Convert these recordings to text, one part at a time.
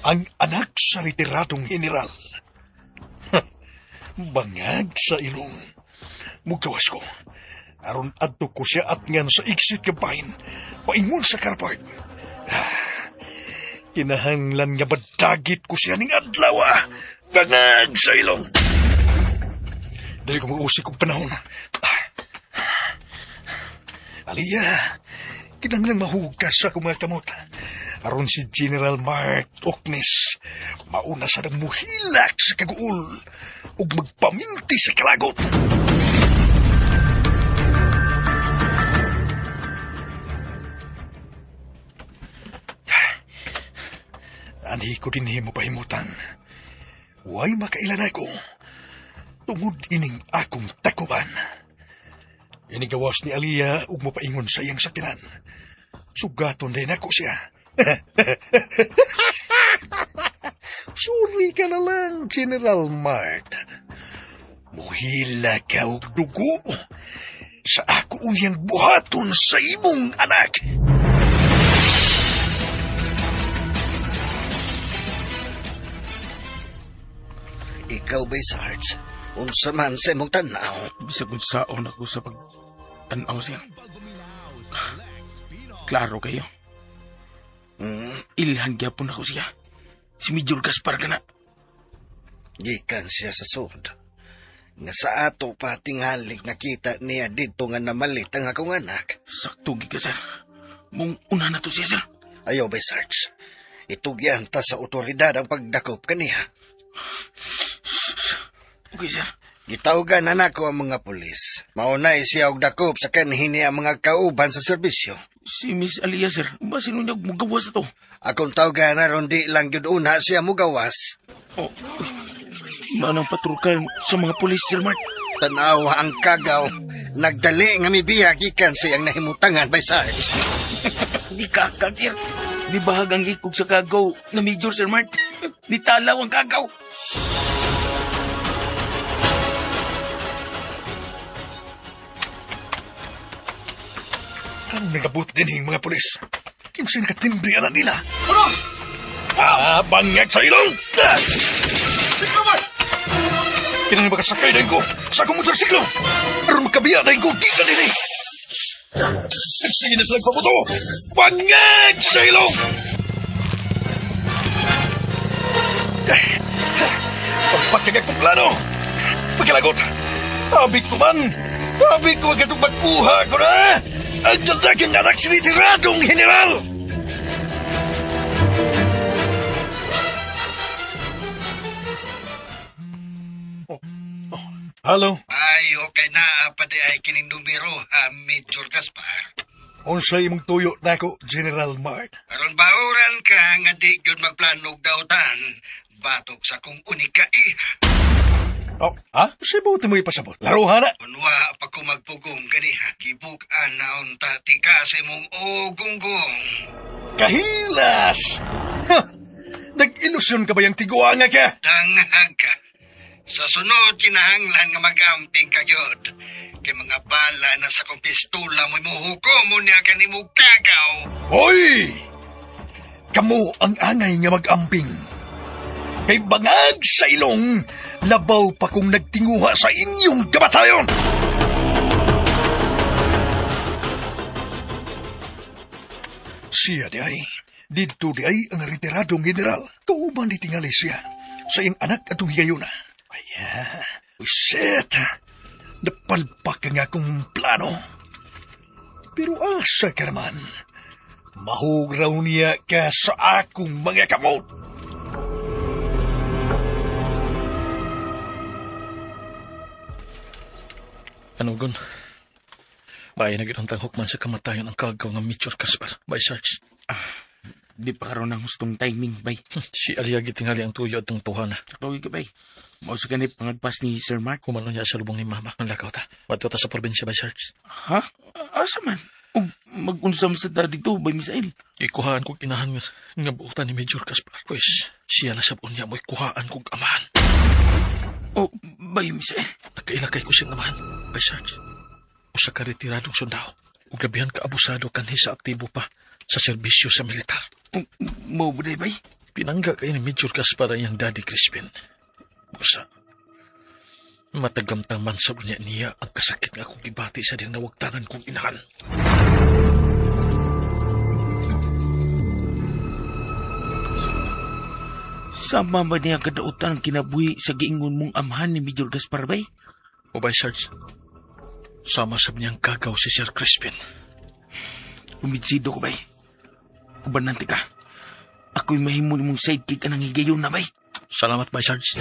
ang anak sa retiradong general. Bangag sa ilong. Mugawas ko. Aron adto ko siya at ngan sa exit kabahin. Paingon sa karpart. Kinahanglan nga badagit ko siya ning adlaw. Bangag sa ilong. Dali ko mag-usik kong panahon. Aliyah, kinahanglan mahugas sa akong mga kamot. Aron si General Mark Oknes mauna sa nang muhilak sa kaguol ug magpaminti sa kalagot. Ani ko din himo pahimutan. Way makailanay ko. Tungod ining akong takuban. Inigawas ni Aliyah ug mapaingon sa iyang sakinan. Sugaton din ako siya. Sorry ka na lang, General Mart. Muhila ka og dugo sa ako unyang buhaton sa imong anak. Ikaw ba'y Sarge? Unsa man sa imong tanaw? Bisag unsaon ako sa pagtanaw siya. Klaro kayo. Ilhan gyapon ako siya. Si Major Gaspar ka na. Gikan siya sa sud. Nga sa ato pa tingalig nakita niya dito nga namalit ang akong anak. Sakto ka, sir. Mong una na to siya, sir. Ayaw ba'y Sarge? Itugyan ta sa otoridad ang pagdakop kaniya. Okay, sir. Gitawgan na nako ang mga pulis. Maunay siya og dakop sa kanhini ang mga kauban sa serbisyo. Si Miss Aliyah, sir. Ba sinunyag mo gawas na to? Akong tawgan na ron di lang yun una siya mugawas. Oh, manang patrulkan sa mga pulis, Sir Mark. Tanaw ang kagaw. Nagdali nga mibiya gikan siyang nahimutangan by Sarge. Di kakag, sir. Di bahag ang ikog sa kagaw na Major, Sir Mark. Di talaw ang kagaw. Ang nagabot din hing mga pulis. Kinsay nakatimbre na nila. Ano? Bangag sa ilong! Kinahanglan makasakay na ko sa akong motorsiklo. Aron makabiya na ko kita din eh. Sige na silang paputo. Bangag sa ilong! Pagpakagag kong plano. Pagkalagot. Abig ko man. Abig ko agad magbuha ko na. Ang dalagang anak sinitiradong general. Hello? Ay, okay na. Pati ay kining numero, Major Gaspar. Unsay imong tuyo nako, General Mart. Aron bauran ka nga di yun magplanog dautan. Batok sa kong unikai. Oh, ha? Sibuti mo ipasabot. Laruhan na. Unwa pa ko magpugong ganiha. Kibukan na unta tika sa imong ogunggong. Kahilas! Ha! Nag-ilusyon ka ba yung tiguanga ka? Tangahag ka. Sa sunod, kinahanglan nga mag-amping kayod. Kay mga bala na sa kong pistula mo imuhukom mo niya kanimong kagaw. Hoy! Kamu ang angay nga mag-amping. Kay bangag sa ilong, labaw pa kung nagtinguha sa inyong kabatayon. Siya di ay, dito di ay ang retiradong general. Kauban di tingali siya sa iyang anak atong higayuna. Aya, shit! Napalpak nga akong plano. Pero asa ka naman, mahugraw niya ka sa akong mga kamot. Ano, Gun? Bayan na ginang hukman sa kamatayan ang kagaw ng Major Gaspar by Sarge. Di pa karoon ng gustong timing, bay. Si Aliyah gitingali ang tuyo at ang tuhana. Sakloy ka, bay. Mao sa ganip pangadpas ni Sir Mark. Kumano niya sa lubong ni Mama. Ang lakaw ta. Bato ta sa probinsya by Sarge. Ha? Asa man? O mag-unsam sa dito, bay Misael. Ikuhaan kong inahan nga buutan ni Major Gaspar. Pues, siya na sabon niya mo ikuhaan kong amahan. O, bay Misael. Nagkailakay ko siyang amahan by Sarge. O sa karetiradong sundao. O gabihan ka abusado kanhi sa aktibo pa sa serbisyo sa militar. Mo ba bay? Pinangga kayo ni Major Gaspar ang iyang daddy Crispin. Busa, matagamtang man sa niya ang kasakit nga akong gibati sa diyang nawagtangan kong inahan. Sama ba niya kadautan ang kinabuhi sa giingon mong amhan ni Major Gaspar bay? O bay, Sarge? Sama sa niyang kagaw si Sir Crispin. Umitsido ko bay. Uban ka. Ako'y mahimo ni mong sidekick ka nang higayon na bay. Salamat, bay, Sarge.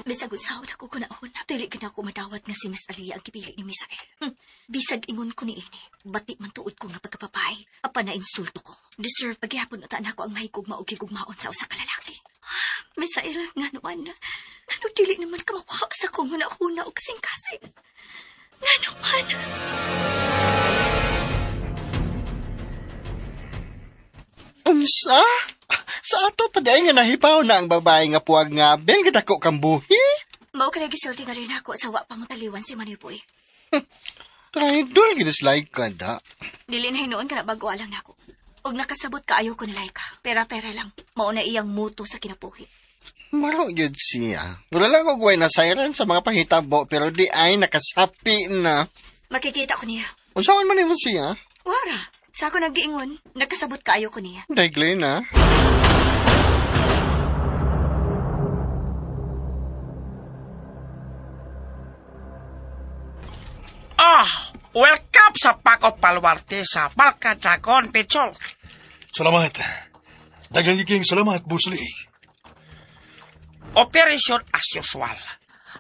Bisag usahod ako kunahon, dili ka na ako madawat nga si Miss Alia ang kipili ni Misael. Bisag ingon ko ni ini, bati man tuod ko nga pagkapapay, apa na insulto ko. Deserve pagyapon na taan ako ang mahigugma o gigugmaon sa usa ka lalaki. Misael, nga naman, ano dili naman ka mawa sa kong hunahuna o kasing-kasing. Nga naman. Unsa? Sa ato pa dahil nga nahibaw na ang babae nga puwag nga beng kadako kang buhi. Mao ka nagisulti nga rin ako sa wa pamutaliwan si Manipoy. Idol, gidislike ka da. Dili na hinuon ka na bago alang nako. Og nakasabot ka ayaw ko nilay ka. Pera-pera lang. Mauna iyang muto sa kinabuhi. Maro yun siya. Wala lang ko guway na siren sa mga pahitabo pero di ay nakasapi na. Makikita ko niya. Unsaon man mo siya? Wara. Sa ako nag-iingon, nagkasabot ka ayaw ko niya. Daigli na. Welcome sa Paco Palwarte sa Palka Dragon Pichol. Salamat. Dagang iking salamat, Boss Lee. Operation as usual.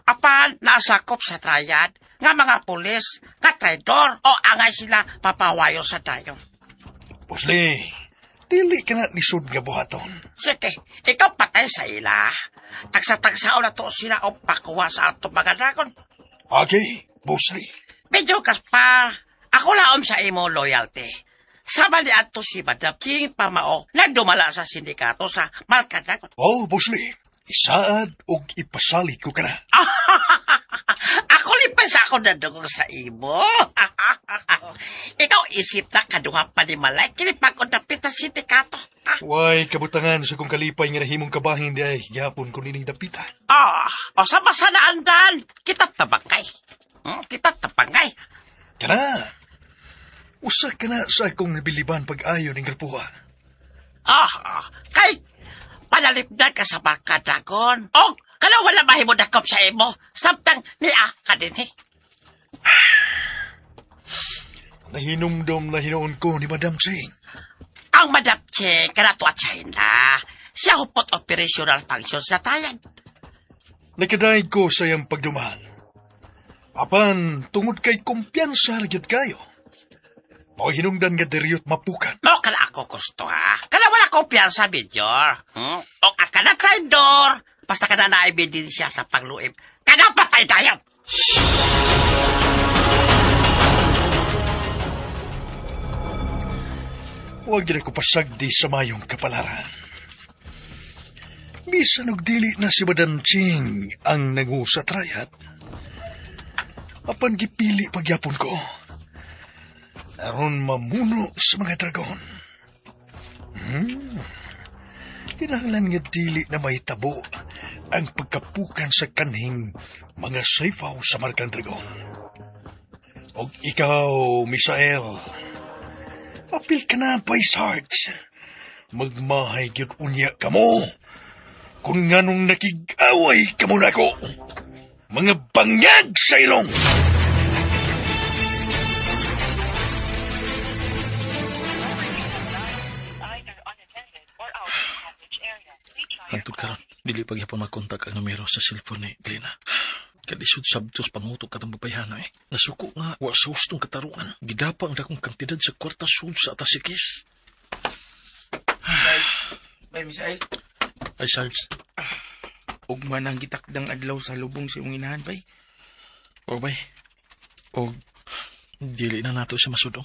Apan nasakop sa triad nga mga pulis, nga traidor o angay sila papawayo sa dayon. Boss Lee, dili ka na lisod nga buhaton. Sige, ikaw patay sa ila. Tagsa-tagsao na to sila o pakuha sa ato mga dragon. Okay, Boss Lee. Medyo Gaspar, ako laom sa imo loyalty. Sama ni ato si Madam King Pamao na dumala sa sindikato sa Palka Dragon. Oh, Boss Lee, isaad og ipasali ko ka na. Ako lipas ako na dugong sa imo. Ikaw isip na kaduha pa ni Malay kinipagod na pita sindikato. Way, kabutangan sa kong kalipay nga nahimong kabahin di ay yapon ko nining dapita. O sa masanaandan, kita tabangay. Kita tabangay. Kana, usa ka na sa akong nabiliban pag-ayo ng grapuha. Kay panalipdan ka sa Palka Dragon. O, kana wala mahimo dakop sa imo. Samtang niya ka din eh. Nahinumdom na hinoon ko ni Madam Ching. Ang Madam Cheng, kanato at China, siya hupot operational function sa tayan. Nakadaig ko sa iyang pagduman. Apan, tungod kay kumpiyansa na gyud kayo. Mao hinungdan nga diriyot mapukan. Mo kala ako gusto ha. Kala wala ko piyansa, Major. O ka na traidor. Basta ka na naibidin siya sa pagluib. Kana patay dayan. Huwag gina ko pasagdi sa mayong kapalaran. Bisan og dili na si Madam Ching ang nangusa trayat. Apan gipili pagyapon ko. Aron mamuno sa mga dragon. Kinahanglan nga dili na may tabo ang pagkapukan sa kanhing mga saifaw sa markang dragon. Og ikaw, Misael, apil ka na, Vice Heart. Magmahay gyud unya ka mo. Kung nganong nakig-away ka mo na ako. Mga bangag sa ilong! Hantod karon, dili pagyapon makontak ang numero sa cellphone ni Glena. Kadisod sabtos pangutok katong babayhana eh. Nasuko nga, wa sa hustong katarungan. Gidapa ang dakong kantidad sa kwarta sul sa atasikis. Bay, Misael. Ay, Sarge. Ugma nang gitakdang adlaw sa lubong sa iyong inahan, bay. O, bay. O, dili na nato sa masudong.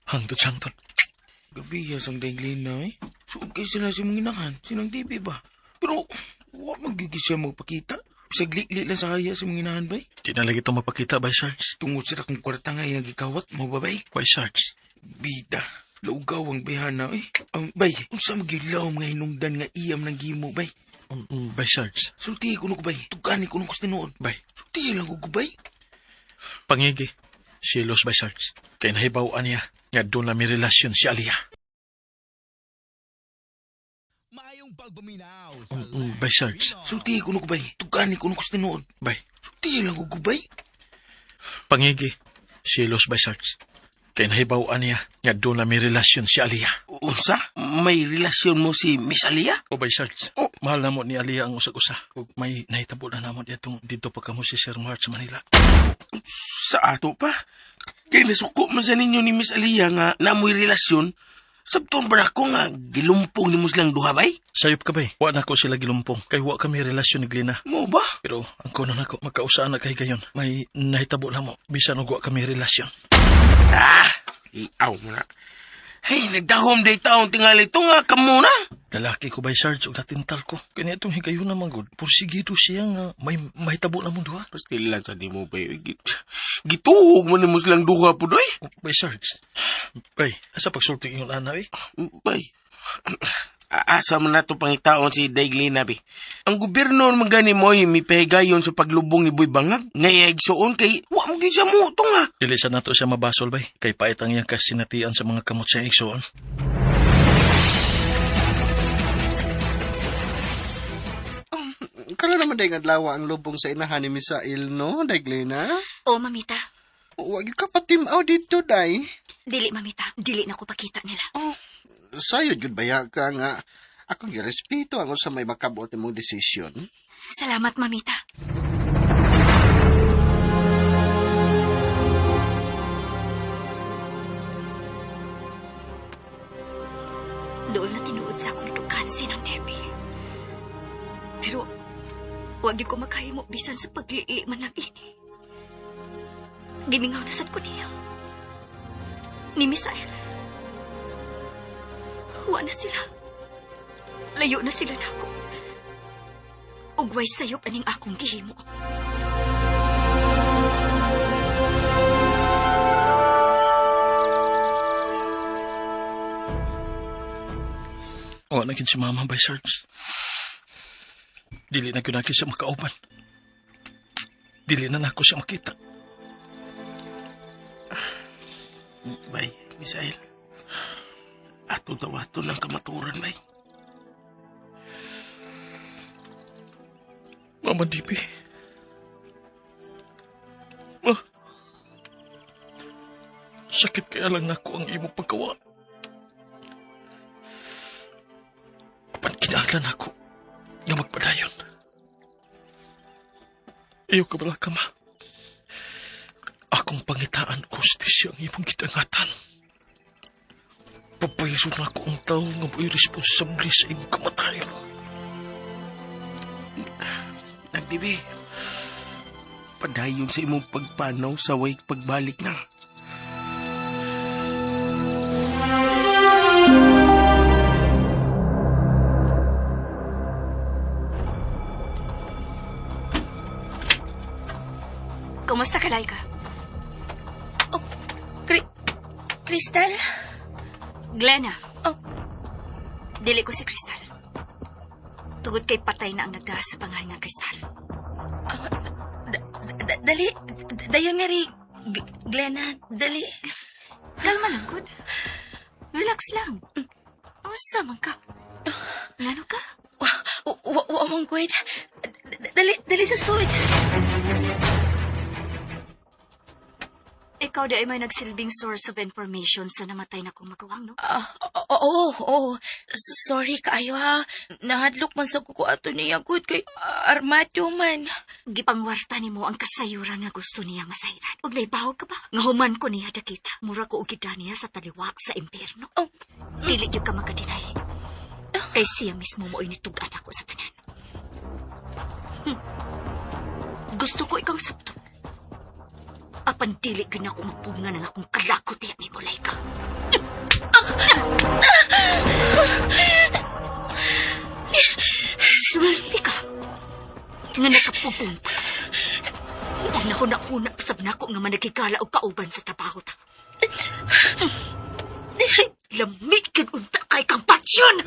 Hangtod-hangtod. Gabi ang Daglina eh. Suod kay sila sa mong inahan. Sinang TV ba? Pero, wa magigis siya magpakita. saglikli lang sa kaya sa mga inahan, bay. Di na lagi ito mapakita, bay, Sarge. Tungod sa akong kwarta nga yung gikawat mo ba, bay? Why, Sarge? Bida, laugaw ang bayhana, eh. Bay, kung sa magilaw mga hinungdan nga iyam ng gimo, bay. Bay, Sarge. Sulti ko bay. Tugani ko nung tinuod. Bay, Sulti lang ko, bay. pangigi. Silos, bay, Sarge. Kaya nahibawaan niya nga doon na may relasyon si Alia. Mayong pagbuminaw sa Bay, Sarge. Sulti ko nung bay. Tugani ko nung tinuod. Bay, Sulti lang ko, bay. pangigi. Silos, bay, Sarge. Kaya nahibawaan niya nga doon na may relasyon si Alia. Unsa? May relasyon mo si Miss Alia? O, bay, Sarge. Mahal na mo ni Alia ang usag-usa. Ug may nahitabo na namon dito pa kamo si Sir Mark sa Manila. Sa ato pa? Kaya nasuko man sa ninyo ni Miss Alia nga namoy relasyon. Sabton ba ako nga gilumpong ni mo silang duha, bay? Sayop ka, bay. Wa na ko sila gilumpong. Kay wa kami relasyon ni Glina. Mo ba? Pero ang kuno na ko, magkausaan na kay gayon. May nahitabo na mo. Bisan og wa kami relasyon. Iaw mo na. Hey, nagdahom day taong tingali ito nga kamo na. Lalaki ko, bay, Sarge, og natintal ko. Kaya itong higayon na manggod. Porsigido siya nga may mahitabo na mo duha. Pastilan sa di mo, bay. Gituhog mo ni mo silang duha po, doy. Bay, Sarge. Bay, asa pagsulti yung ana, eh? Bay, asa man nato pangitaon si Daiglina, bay. Ang gobyerno naman gani mo may pahigayon sa paglubong ni Boy Bangag. Ngayagsoon kay, wa mo sa mo ito nga. Dili sa nato siya mabasol, bay. Kay pait ang iyang kasinatian sa mga kamot sa igsoon. Kala naman day adlaw ang lubong sa inahan ni Misael, no, Daglina? O, mamita. Huwag ka patimaw dito, day. Dili, mamita. Dili na ko pakita nila. Sayo, jud baya ka nga. Akong girespeto ang sa may makabot mong desisyon. Salamat, mamita. Doon na tinuod sa akong tukansin ng Debbie. Pero, huwag ko makahimo bisan sa paglili man ng ini. Gimingaw na sad ko niya. Ni Misael. Huwa na sila. Layo na sila na ako. Ugway sayop aning akong gihimo. O, naging si Mama, bay, Sarge. Dili na ko siya makauban. Dili na nako siya makita. Bay, Misael. Ato daw ato ng kamaturan, bay. Mama Dipi. Sakit kaya lang ako ang imo pagkawa. Kapan kinahanglan ako nga magpadayon. Iyo ka bala ka, ma. Akong pangitaan kustisya ang imong gidangatan. Papayiso na ako ang tao nga mo'y responsable sa imong kamatayon. Nagdibi. Padayon sa imong pagpanaw sa way pagbalik na. Kumusta ka, Laika? Crystal? Glenna. Oh. Dili ko si Crystal. Tugod kay patay na ang nagdahas sa pangalan ng Crystal. Dali. Dayon nga rin. Glenna, dali. Kalma lang, good. Relax lang. Asa man ka? Ngano ka? Wamang kwed. Dali sa sud. Ikaw di ay may nagsilbing source of information sa namatay na kong magawang, no? Oo. Sorry kaayo ha. Nahadlok man sa kuko ato niya good kay armadyo man. Gipangwarta ni mo ang kasayuran nga gusto niya masayran. Ug naibaw ka ba? Nga human ko niya dakita. Mura ko ugida niya sa taliwa sa impyerno. Dili gyud ka makadinay. Kay siya mismo mo initugan ako sa tanan. Gusto ko ikaw sabto. Apan dili ka na akong mapunga ng akong kalakot yan ni Mulay ka. Swerte ka. Nga nakapugong man nagkikala o kauban sa trabaho ta. Lamig kag unta kay kang patsyon!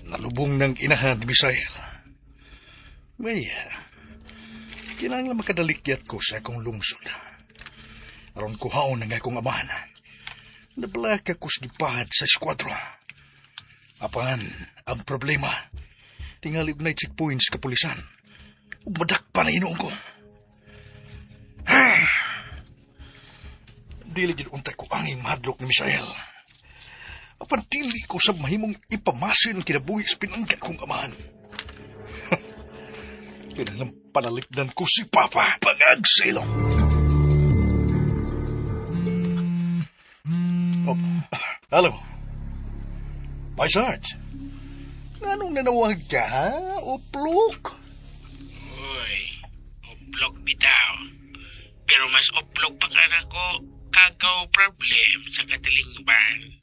Nalubong ng inahan ni Misael. May, kinanglan makadalikyat ko sa akong lungsod. Aron kuhaon ng akong amahan. Nabalaka ko sa gipahad sa eskwadro. Apan, ang problema, tingali na checkpoints kapulisan. Umadak pa na inuong ko. Dili gid untay ko anging mahadlok ni Misael. Apan dili ko sa mahimong ipamasin kinabuhi sa pinangga kong amahan. Pinangang panalikdan ko si Papa pagag sa ilong. Oh, hello. My Sarge. Anong nanawag ka, ha? Uplok? Uy, uplok bitaw. Pero mas uplok pa ka na ko kagaw problem sa katilingban.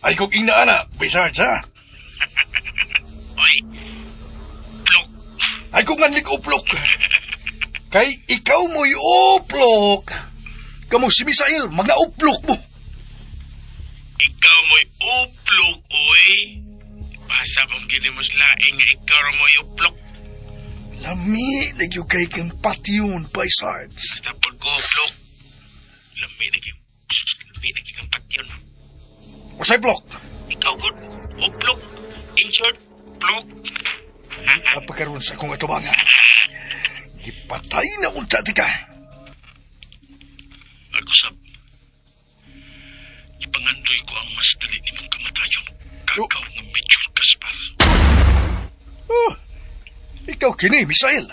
Ay kong inaana, My Sarge, ha? Uy, uplok. Ay kong nganlik uplok. Kay ikaw mo'y uplok. Kamu si Misael, mga uplok mo. Ikaw mo'y uplok, uy. Basa mong ginimos laing nga ikaw mo'y uplok. Lami, nagyo kay kang patyon, My Sarge. Basta po ko uplok. Lami na kang patyon. Usay plok. Ikaw good, uplok. In short, uplok. Napakaroon sa akong atubangan. Ipatay na unta di ka. Ako sab. Ipangandoy ko ang mas dali ni mong kamatayon. Kagaw ng Major Gaspar. Oh, ikaw kini, Misael.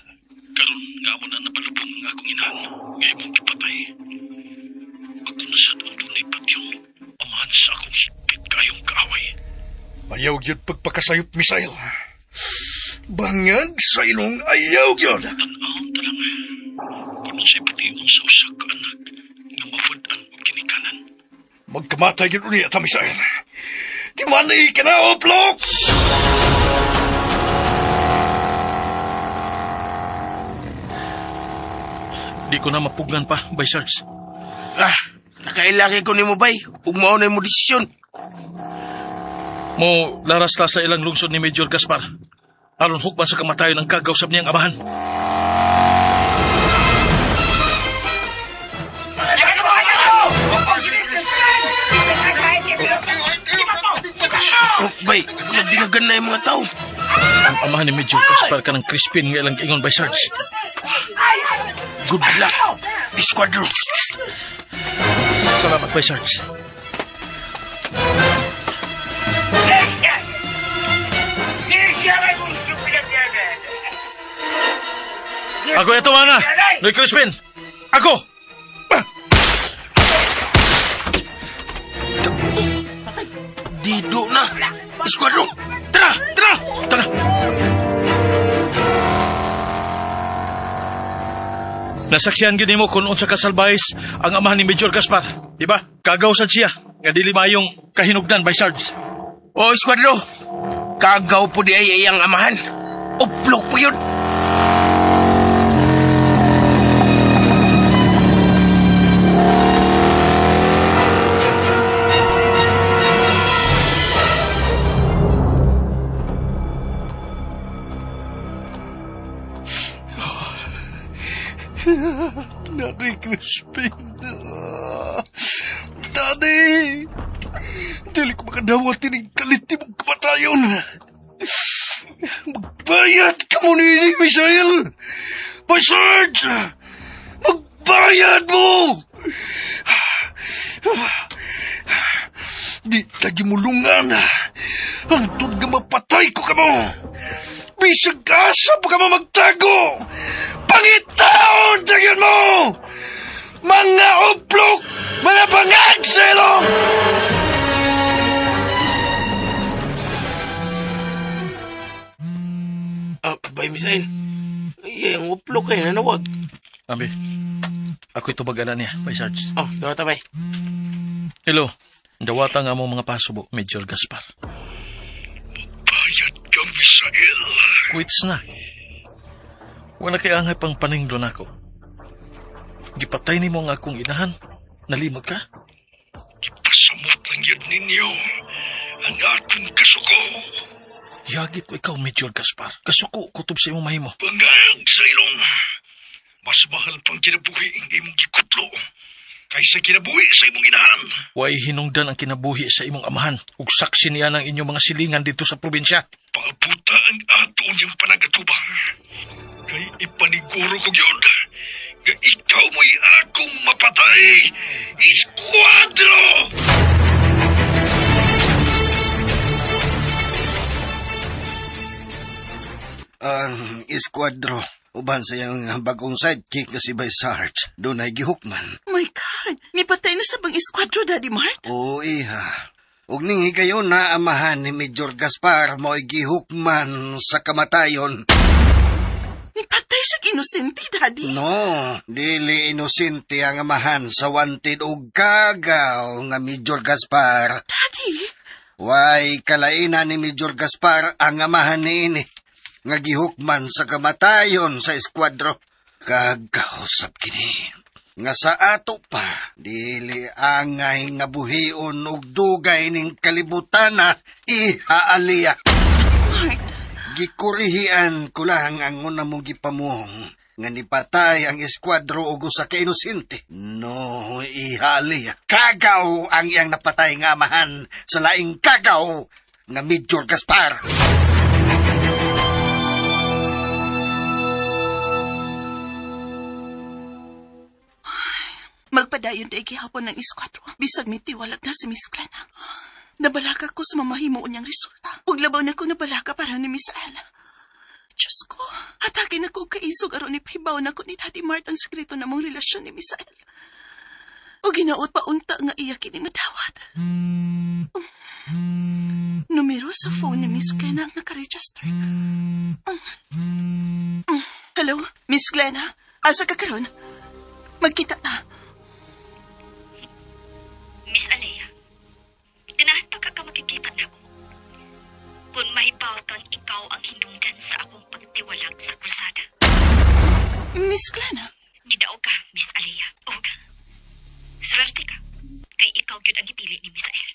Karon nga ako na napalubong ng akong inahan. Ngayon mong kapatay. Ako na sa doon tunay patyong umahan sa akong higpit kayong kaaway. Ayaw yun pagpakasayop, Misael. Bangag sa ilong ayaw yun. Tanaw talang. Kung sa'y patiyon sa usak ka anak nga mafudan o kinikanan. Magkamatay yun ulit, Misael. Di manay ka na, uplok! Di ko na mapugnan pa, Bay Sarge. Nakailaki ko ni mo bay. Ug mao na mo desisyon. Mo laras ta sa ilang lungsod ni Major Gaspar. Aron hukman sa kamatayon ang kagaw sab niyang amahan. Bay, nagdinagan na yung mga tao. Ang amahan ni Major Gaspar ka ng Crispin nga ilang ingon, Bay Sarge. Good luck, Esquadron. Salamat, Bay Sarge. Ako ito, mana! Noy Crispin! Ako! Dido na, Esquadron. Tara, tara! Tara! Nasaksihan gini mo kung unsa kasalbayis ang amahan ni Major Gaspar. Diba? Kagaw sad siya. Nga dili mayong kahinugdan, Bay Sarge. O, Esquadron. Kagaw po di ay iyang amahan. Uplok po yun. Daddy Crispin. Daddy! Dili ko makadawat tinig kaliti mong kamatayon. Magbayad ka mo ni Misael! My Sarge! Magbayad mo! Di tagi mulungan. Hangtod nga mapatay ko ka mo. Bisag asa pa ka mo magtago. Pangitaon tagyan mo! Mga uplok! Mga pangagselo! Bay Misael. Ay, ang uplok kayo nanawag. Ambi, ako ito bagala niya, Bay Sarge. Oh, daw tabay. Hello, Dawata nga mo mga pasubo, Major Gaspar. Bayad ka, Misael. Quits na. Wala kay angay pang paningdon ako. Gipatay ni mo nga akong inahan. Nalimot ka? Ipasamot lang yun ninyo ang akong kasuko. Yagit ko ikaw, Major Gaspar. Kasuko, kutob sa imong mahimo. Pangag sa ilong. Mas mahal pang kinabuhi ang imong gikutlo kaysa kinabuhi sa imong inahan. Way hinungdan ang kinabuhi sa imong amahan ug saksi niya ng inyong mga silingan dito sa probinsya. Paabuta ang ato niyang panagatubang. Kay ipaniguro ko yun nga ikaw mo'y akong mapatay. Iskwadro! Ang Escuadro, uban sa iyang bagong sidekick na si Vice Sarge, doon ay gihukman. My God! Nipatay na sa bang Esquadro, Daddy Mart? Oo, iha. Ug ning higayon na amahan ni Major Gaspar mo'y gihukman sa kamatayon. Nipatay siya inosente, Daddy? No, dili inosente ang amahan sa wanted og kagaw nga Major Gaspar. Daddy? Way kalainan ni Major Gaspar ang amahan niini nga gihukman sa kamatayon sa Esquadro. Kagausap kini nga sa ato pa dili angay nga buhion og dugay ning kalibutan na ihaalia. Mart, Gikurihian ko lang ang una mong gipamuong nga nipatay ang Esquadro og usa ka inosente. No, ihaalia. Kagaw ang iyang napatay nga amahan sa laing kagaw nga Major Gaspar. magpadayon day gihapon ng Esquadro. Bisag mitiwalag na si Miss Clena. Nabalaka ko sa mamahimuon niyang resulta. Ug labaw na ko nabalaka para ni Miss Ella. Diyos ko, hatagin ako kaisog aron ni pahibaw na ko ni Daddy Mart ang sekreto na mong relasyon ni Miss Ella. O ginaot pa unta nga iya kini madawat. Numero sa phone ni Miss Clena ang nakaregister. Hello, Miss Clena? Asa ka karon? Magkita ta. Miss Alea, ganahan pa ka makikita na ko. Kung mahibaw kang ikaw ang hinungdan sa akong pagtiwalag sa krusada. Miss Clena? Gidao ka, Miss Alea. O, swerte ka. Kay ikaw yun ang ipili ni Miss El.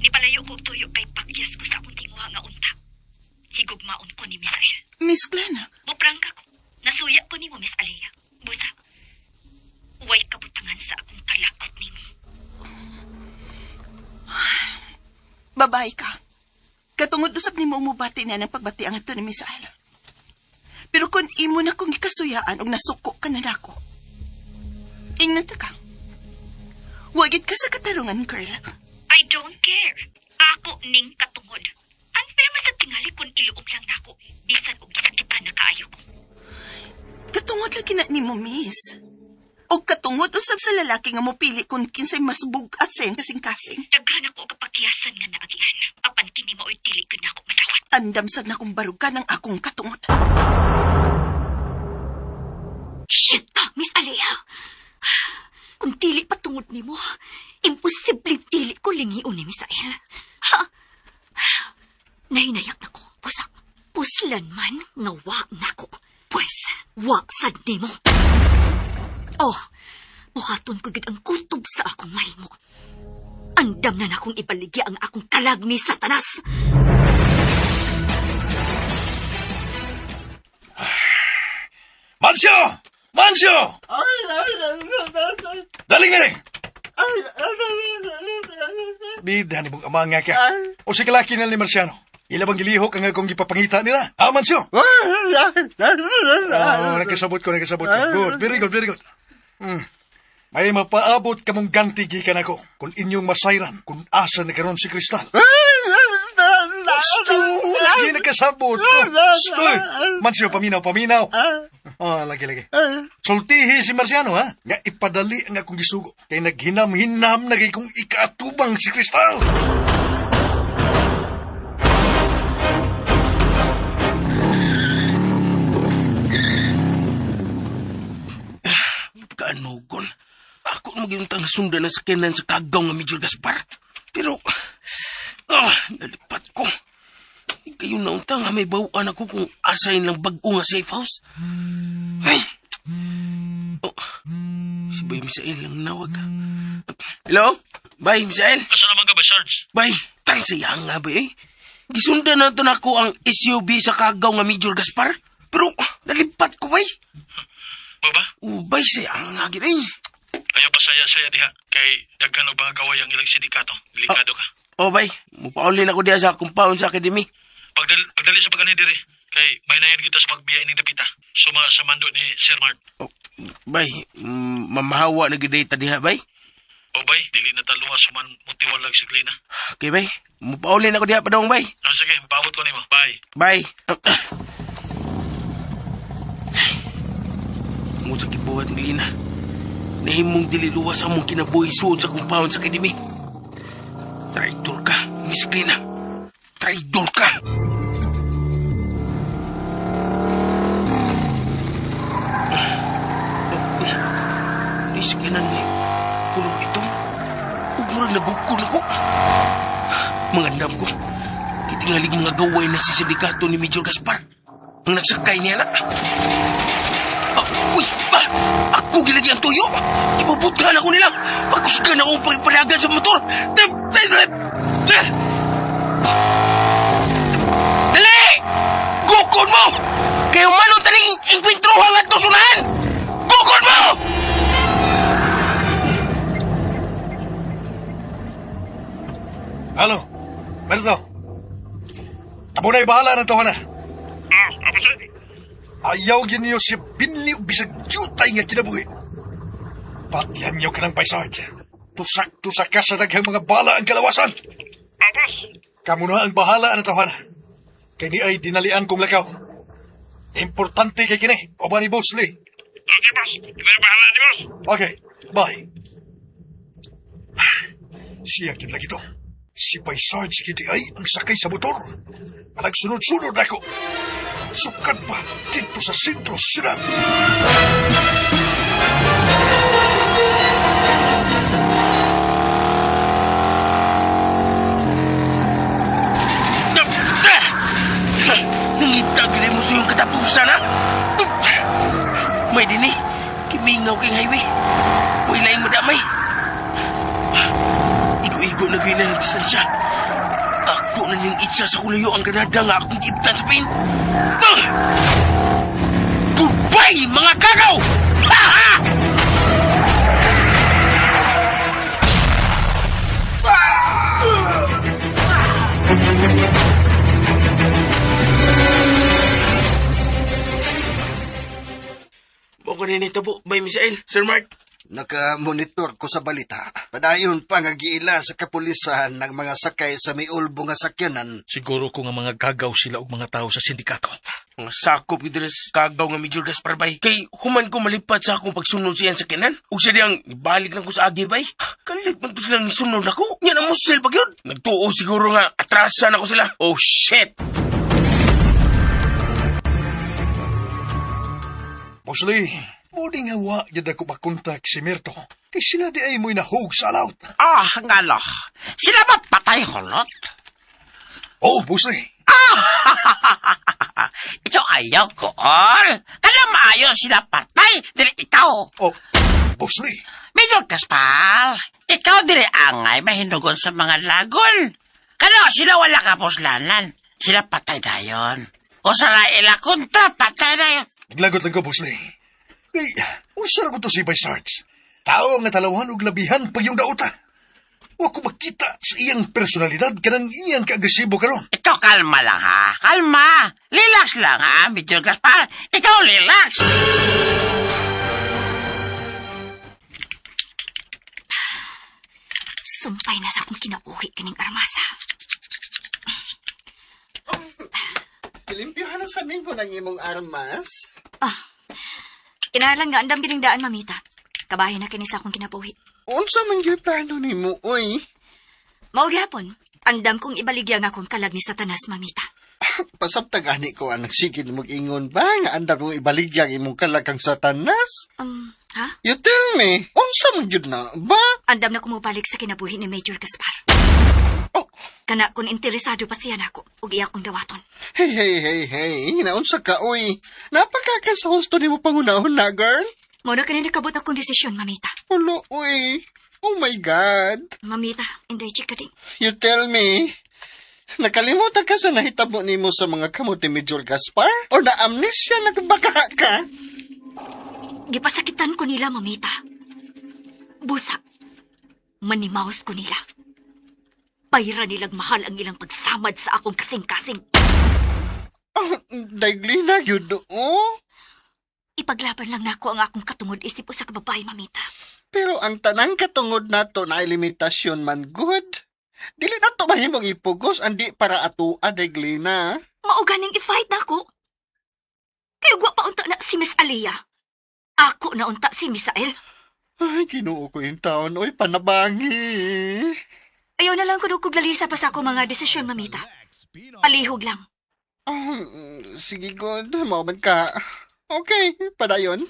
Nipalayo ko tuyo kay pakyas ko sa akong tinguha nga unta. Higugmaon ko ni Miss El. Miss Clena? Muprangka ko. Nasuya ko ni mo, Miss Alea. Busa, huwag kabutangan sa akong kalakot ni mo. Babae ka. Katungod usap ni mo umubati na ng pagbati ang ito ni Miss Al. Pero kung imo na kong ikasuyaan o nasuko ka na nako, ingat ka. Wagit ka sa katarungan, girl. I don't care. Ako ning katungod. Unfair man sa tingali kung iluom lang nako. Bisan og gisakitan na kaayo ko. Katungod lagi na ni mo, miss. O katungod usab sa lalaki nga mopili kung kinsay mas bugat sa iyang kasing-kasing. Daghan ako kapakiyasan nga naagihan. Apan kini mao'y dili ko na ako matawat. Andam sad na kong barugan ang akong katungod. Shit ka, Miss Alea. Kung dili patungod ni mo, imposibleng dili ko lingiun ni Miss El. Ha? Nahinayak na ko. Pusa. Puslan man nga wa na ko. Pues, wa sad ni mo. Oh, buhaton ko gid ang kutob sa akong mahimo. Andam na akong ibaligya ang akong kalag ni Satanas. Mansyo! Mansyo! Dali nga rin! Bida ni mong ama nga ka. O si kalaki na ni Marciano. Ila bang gilihok ang akong ipapangita nila? Ha, Mansyo? Nakasabot ko. Good, very good. May mapaabot ka mong ganti gikan ako kung inyong masayran kung asa na karon si Kristal. Lagi nakasabot ko. Stoy! Mansyo, paminaw. Lagi. Sultihi si Marciano, ha? Nga ipadali ang akong gisugo. Kay naghinam-hinam na kay kung ikaatubang si Kristal. Kanugon. Ako magiuntang nasundan na sakyanan sa kagaw nga Major Gaspar. Pero, nalipat ko. Kayo na untang nga may bawaan ako kung asayin lang bag-o nga safe house. Ay! Si Bay Misael lang nawag. Hello? Bay Misael? Asa naman ka ba, Sarge? Bay, tang sayang nga ba eh. Gisundan na ito na ako ang SUV sa kagaw nga Major Gaspar. Pero, nalipat ko, bay. Ba? Bay, sayang nga gini. Ayaw pa saya-saya diha. Kay daghan og mga gaway ang ilang sindikato. Delikado ka. Bay, mupaulin ako diya sa compound sa academy. Pagdali sa pagani diri. Kay may nayan kita sa pagbiya ning dapita. Suma sa mando ni Sir Mart. Bay, mamahawa na gidata diha, bay. Bay, dili na talunga suman mutiwalag si Glina. Okay, bay. Mupaulin ako diha pa daw, bay. Sige, paabot ko nimo. Bye. Bye. Ang sakit buhat ni Lina. Nahimong dililuwas ang mong kinabuhi suod sa compound sa academy. Traidor ka, Miss Lina. Traidor ka. Di sakinan ni kulong ito. Umurang nagukul ako. Mga andam ko. Kitingalig mga gaway na si sindikato ni Major Gaspar. Ang nagsakay niya na. Ako gilagi ang tuyo. Ibabutkan ako nila. Pagkusgan akong pagpanagan sa motor. Dali! Gukon mo! Kayo manong taning ingpintrohan at tusunahan! Gukon mo! Halo, Merto. Amo na'y bahala ng tawanan. Apa sir? Ayaw yun niyo si Binli o bisag jutay nga kinabuhi. Patihan niyo ka ng paisard. Tusak-tusak ka sa daghang mga bala ang kalawasan. Apos? Kamu na ang bahala ang tawanan. Kaya ni ay dinalian kong lakaw. Importante kay kini, o ba ni Boss Lee? Okay, boss. Kaya bahala ni boss. Okay, bye. Siya kita gito. Si Paisard kiti ay ang sakay sa motor. Nagsunod-sunod ako. Sukat pa dito sa sentro sila. Nangitag rin mo sa iyong katapusan, ha? May din eh. Kimingaw kayong highway. Huwag laing madamay. Igo-igo na gawin na ng distansya. Ako na niyang itsa sa kulayo ang Granada nga akong giibtan sa pain. Goodbye, mga kagaw! Ha ha! Baka na nitabo, Bay Misael, Sir Mark. Naka-monitor ko sa balita. Padayon pa nga giila sa kapulisan ng mga sakay sa may ulbo nga sakyanan. Siguro ko nga mga gagaw sila og mga tao sa sindikato. Mga sakop ito sa kagaw nga Major Gaspar, Bay. Kay human ko malipat sa akong pagsunod siyan sa kinan. Ug siya diyang ibalik lang ko sa agi, Bay. Kalit man to silang nisunod ako. Yan ang musel pag yun. Nagtuo siguro nga atrasan ako sila. Oh, shit! Boss Lee, mo di nga wa yun ako makontak si Merto. Kay sila di ay mo'y nahog sa alaut. Nga lo. Sila ba patay holot? Oh, Boss Lee. Ito ayaw ko, all. Kaya maayo sila patay, dili ikaw. Oh, Boss Lee. Major Gaspar, ikaw dili angay mahinugon sa mga lagon. Kano sila wala kapuslanan. Sila patay dayon. O sa laila kontra, patay dayon. Naglagot lang ko, Boss Lee. Kay, usara ko to si Sarge. Tao nga talawan og labihan pag yung dauta. Wa ko makita sa iyang personalidad kanang iyang kaagasibo karon. Ikaw kalma lang ha. Kalma. Relax lang ha, Major Gaspar. Ikaw relax. Sumpay na sa akong kinabuhi kaning armasa. Limpyohan na sa mo ng imong armas. Inalang nga andam gining daan, mamita. Kabahin na kini sa akong kinabuhi. Unsa man gyud plano nimo, oy? Mao gyapon, andam kong ibaligya nga akong kalag ni Satanas, mamita. Pasabtag ani ko ang nagsigil mag-ingon ba nga andar mo ibaligyang imong kalakang satanas? Ha? You tell me, unsa man jud na ba? Andam na kumubalik sa kinabuhi ni Major Gaspar. Oh. Kana kung interesado pa siya nako, ug iya kong dawaton. Hey, naunsa ka, oy. Napakaka sa husto ni mo pangunahon na, girl. Muna kanina kabot akong desisyon, mamita. Ulo, oy. Oh my God. Mamita, inday chika ding. You tell me, nakalimutan ka sa nahitabo nimo sa mga kamot ni Major Gaspar? O na-amnesia nagbaka ka? Gipasakitan ko nila, mamita. Busa. Manimaos ko nila. Pahira nilang mahal ang ilang pagsamad sa akong kasing-kasing. Daiglina, yun oh. Ipaglaban lang nako ang akong katungod isip sa kababay, mamita. Pero ang tanang katungod nato na ay limitasyon man good. Dili na to mahimong ipugos, andi para atua, Daiglina. Mauganing i-fight nako. Kaya gwa pa unta na si Miss Aliyah. Ako na unta si Misael. Ay, kinuo ko yung taon. Oy, panabangi. Ayaw na lang ko lalisa pa sa ako mga desisyon, mamita. Palihog lang. Sige, good. Moment ka. Okay, padayon.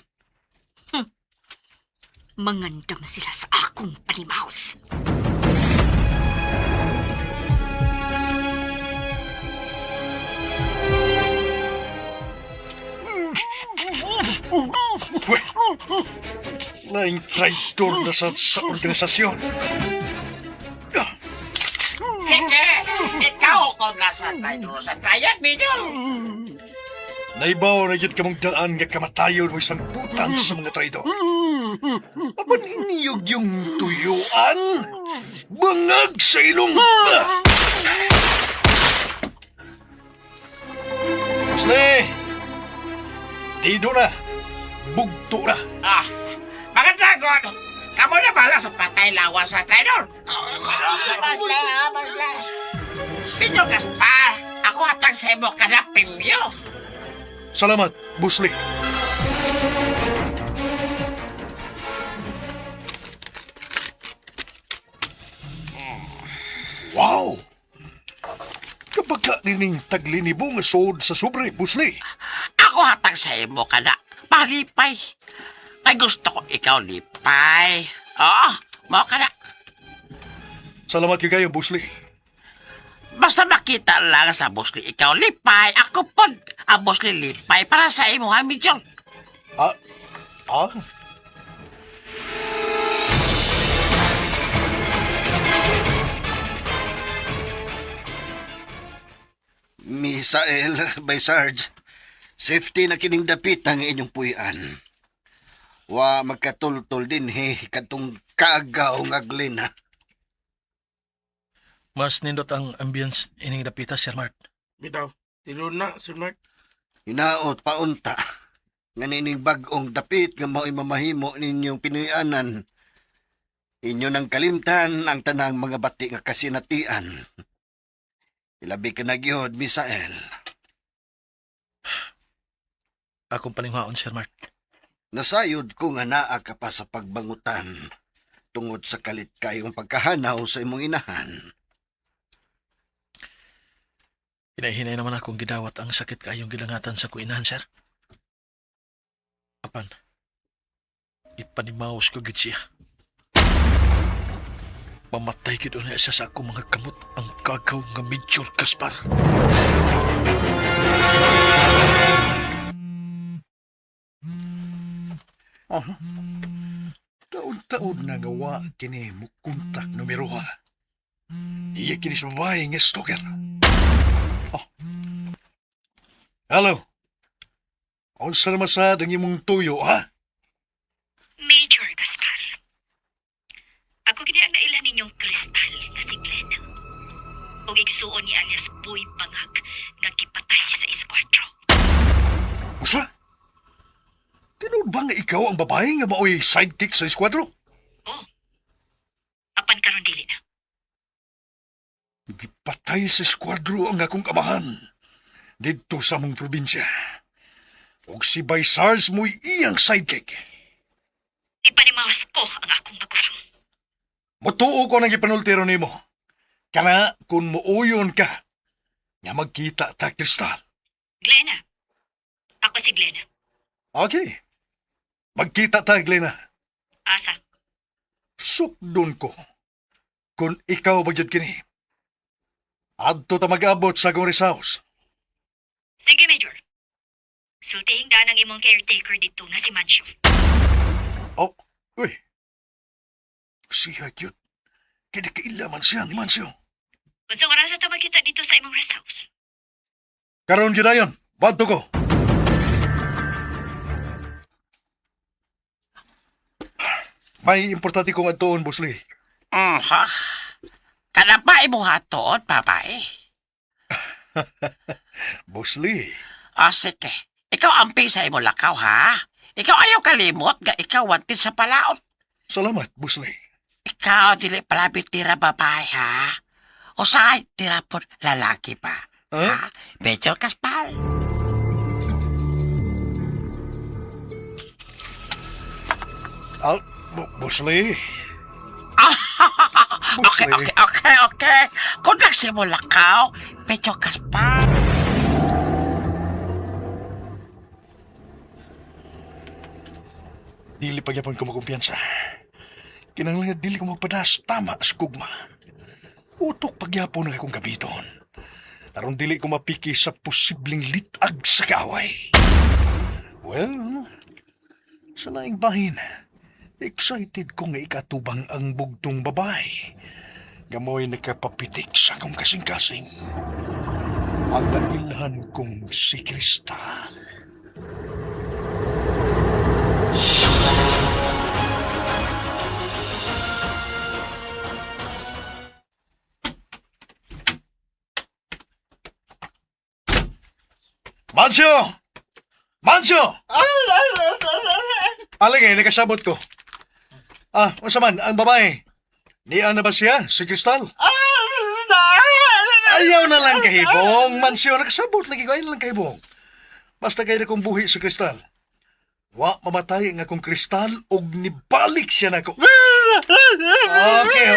Mangandam sila sa akong panimaos. Laing traitor na sa organisasyon. Sige, ikaw kung nasa tayo sa tayat, Major. Naibaw na yun kamong daan nga kamatayon mo isang putang sa mga traidor. Apan iniyog yung tuyuan. Bangag sa ilong. Asli! Dido na. Bugto na. Mga dragon, kamo na bala sa patay lawas sa traidor. Major Gaspar, ako atang sa imo ka na pimyo. Salamat, Busli. Wow! Kapag ka nining taglinibo nga sod sa sobre, Busli. Ako hatang sa imo ka na palipay. Ay gusto ko ikaw lipay. Oo, mo ka na. Salamat yung kayo, Busli. Basta makita lang sa Busli ikaw lipay. Ako po ang Busli lipay para sa imo, ha, Major? Ah? Misael, by Sarge, safety na kining dapit ang inyong puyan. Wa magkatultol din katong kaagaw nga Glena. Mas nindot ang ambience ining dapita, Sir Mart. Bitaw, tiro na, Sir Mark. Hinaot paunta. Nga nining bagong dapit nga mao'y mamahimo ninyong pinuyanan. Inyo nang kalimtan ang tanang mga bati nga kasinatian. Ilabi ka na gyud, Misael. Akong paninghaon, Sir Mart. Nasayod ko nga naa ka pa sa pagbangutan tungod sa kalit kayong pagkahanaw sa imong inahan. Hinahinay naman akong gidawat ang sakit kayong gilangatan sa kuinahan, sir. Apan, ipanimaos ko gid siya. Mamatay gid na siya sa akong mga kamot ang kagaw nga Major Gaspar. Taon-taon na gawa kini mo kontak numero ha. Iya kini sa babae nga stalker. Hello? Unsa naman sa imong tuyo, ha? Major Gaspar. Ako gini ang nailan ninyong kristal nga si Glenn. O igsuon ni alias Boy Bangag nga gipatay sa eskwadro. Usa? Tinud ba nga ikaw ang babae nga mao'y sidekick sa eskwadro? Oh. Apan karon dili na. Gipatay sa eskwadro ang akong kamahan dito sa mong probinsya. Og si Baysars mo'y iyang sidekick. Ipanimawas ko ang akong maguwang. Mutuo ko nang ipanultiro nimo. Kana kung muuyon ka, nga magkita ta, Kristal. Glenna. Ako si Glenna. Okay. Magkita ta, Glenna. Asa? Sukdon ko. Kung ikaw magyud kini. Adto ta mag-abot sa akong rest house. Sige, Major. Sultihing da ng imong caretaker dito nga si Mancio. Oh, uy. Siya cute. Kaya kailaman siya ni Mancio. Kung sa oras ta magkita dito sa imong rest house. Karon yun ayon. Wadto ko. May importante kong atuon, Boss Lee. Ha? Kana pa ibuhaton, babae? Boss Lee. Sige. Ikaw amping sa imo lakaw, ha? Ikaw ayaw kalimot, ga ikaw wanted sa palaot. Salamat, Boss Lee. Ikaw dili palabit tira babae, ha? O saan tira po lalaki pa? Ha? Medyo kaspal. Boss Lee. Okay. Kung nagsimula ka, medyo kaspal. Dili pagyapon ko makumpiyansa. Kinahanglan dili ko magpadas tama sa kugma. Utok pagyapon na akong gabiton. Aron dili ko mapiki sa posibleng litag sa kaaway. Well, sa laing bahin, excited ko nga ikatubang ang bugtong babae. Gamoy nakapapitik sa akong kasing-kasing. Ang nailhan kong si Kristal. Mancio! Mancio! Alingay, nakasabot ko. Unsa man, ang babae. Niya na ba siya, si Kristal? Ayaw na lang kahibong. Mancio, nakasabot lagi ko. Ayaw na lang kahibong. Basta kayo na kong buhi si Kristal. Wa mamatay nga kong Kristal og nibalik siya na ko. Okay.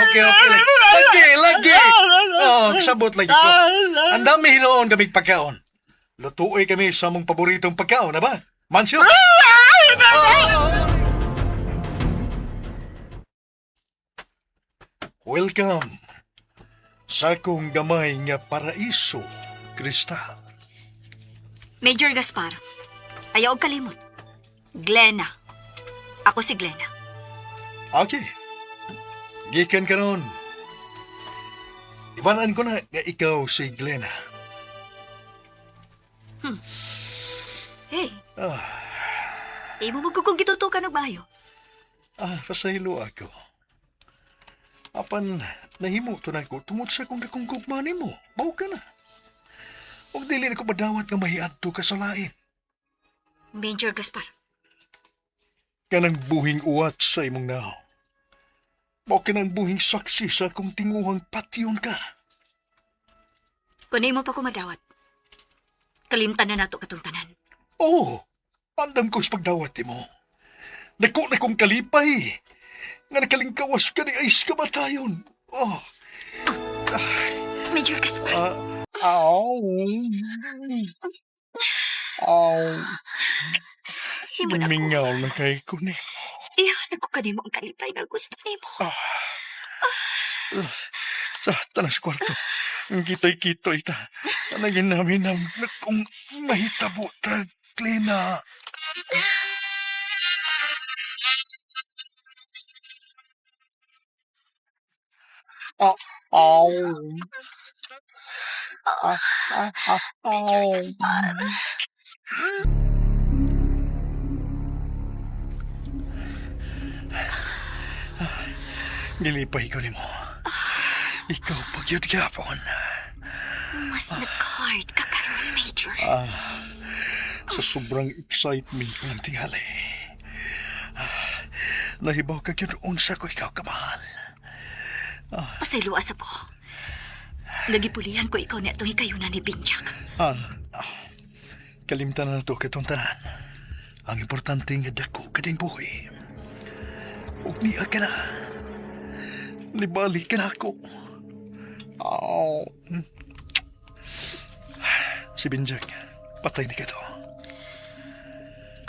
Lagi. Kasabot lagi ko. Ang dami hinoon kami pagkaon. Lutuoy kami sa mong paboritong pagkaon, na ba? Mancio? Welcome sa akong gamay nga paraiso, Kristal. Major Gaspar, ayaw og kalimot. Glenna. Ako si Glenna. Okay. Gikan ka nun. Ibalaan ko na nga ikaw si Glenna. Hey. Imo magkukong gitutukan og maayo. Pasahilo ako. Apan, nahimo to na ko tungod sa kong nakungkugma ni mo. Baw ka na. Huwag dili na ko madawat nga mahiadto ka sa lain. Major Gaspar. Kanang buhing uwat sa imong nao. Baw ka ng buhing saksi sa kong tinguhang patyon ka. Kung mo pa ko madawat, kalimtan na nato katong tanan. Oo, andam ko sa pagdawat mo. Dako na kong kalipay. Nga nakalingkawas ka ni Ice kamatayon. Major Gaspar. Mingaw na kay ko ni. Iyan ako kanimo ang kalipay nga gusto ni mo. Sa tanas kwarto. Ang kitay-kitoy ta. Tanagin namin ang kung mahitabo ta, Glenna. Major Gaspar. Nilipay ko ni mo. Ikaw pagyod gyapon. Mas nag-hard ka karon, Major. Sa sobrang excitement ko ng tingali. Nahibaw ka yun unsa ko ikaw kamahal. Pasayluas ako. Nagipulihan ko ikaw na itong hikayunan ni Binjak. Kalimtan na ito katong tanan. Ang importante nga dako ka din buhay. Huwag niya ka na. Libalik ka na ako. Si Binjag, patay ni ka to.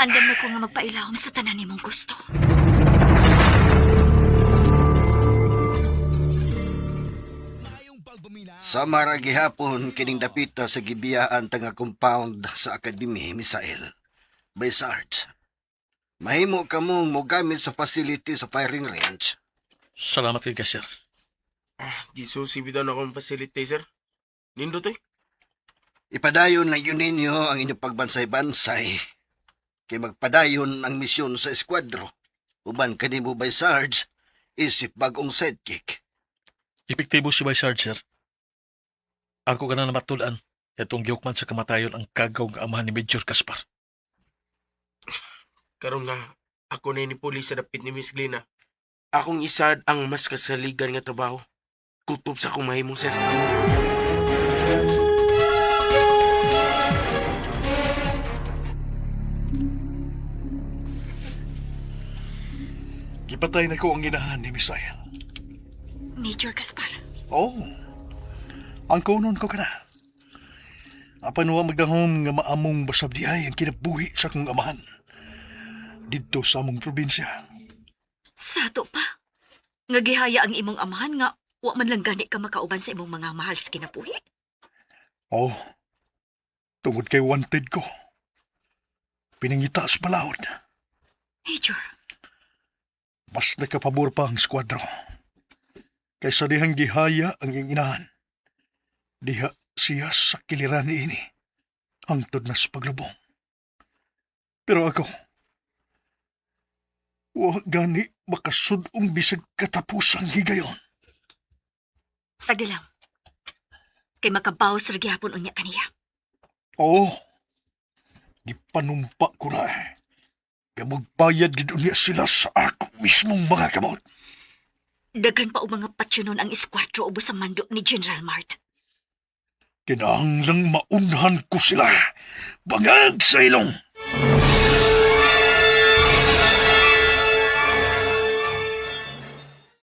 Andam na ko nga magpailawom sa tanan ni mong gusto. Mayong pagbuminaw. Sa maragihapon, kining dapita sa gibiyaan tanga compound sa Akademi, Misael. By Sarge. Mahimo ka mong mogamit sa facility sa firing range. Salamat kay ka, sir. Gisusibitaw na akong facility, sir. Nindot eh. Ipadayon lang yun ninyo ang inyong pagbansay-bansay. Kay magpadayon ang misyon sa eskwadro. Uban kanimo by Sarge, isip bagong sidekick. Epektibo si Bay Sarge, sir. Ako ka na matulaan. Itong gihukman sa kamatayon ang kagaw nga amahan ni Major Gaspar. Karon nga, ako na ni pulis sa dapit ni Miss Glena. Akong isad ang mas kasaligan nga trabaho. Kutob sa akong mahimong, sir. Gipatay na ko ang ginahan ni Misael. Major Gaspar, Oh, ang kunon ko ka na. Apan wa magdahom nga maamong basab di ay ang kinabuhi sa kong amahan. Dito sa among probinsya. sato pa. Nga gihaya ang imong amahan nga wa man lang gani ka makauban sa imong mga mahal sa kinabuhi. Oh, tungod kay wanted ko. Pinangita sa balahod. Major, Mas nakapabor pa ang skwadro. Kaysa dihang gihaya ang iyong inahan. Diha siya sa kiliran ni ini. Hangtod na sa paglubong. Pero ako, wa gani makasudong bisag katapusang higayon. sagdi lang. Kay makabaw sa gyapon unya kaniya. Oo, gipanumpa ko na eh. Kamagbayad gid unya sila sa ako mismong mga kamot. Daghan pa og mga patsyonon ang eskwadro ubos sa mando ni General Mart. Kinahanglang maunhan ko sila. Bangag sa ilong.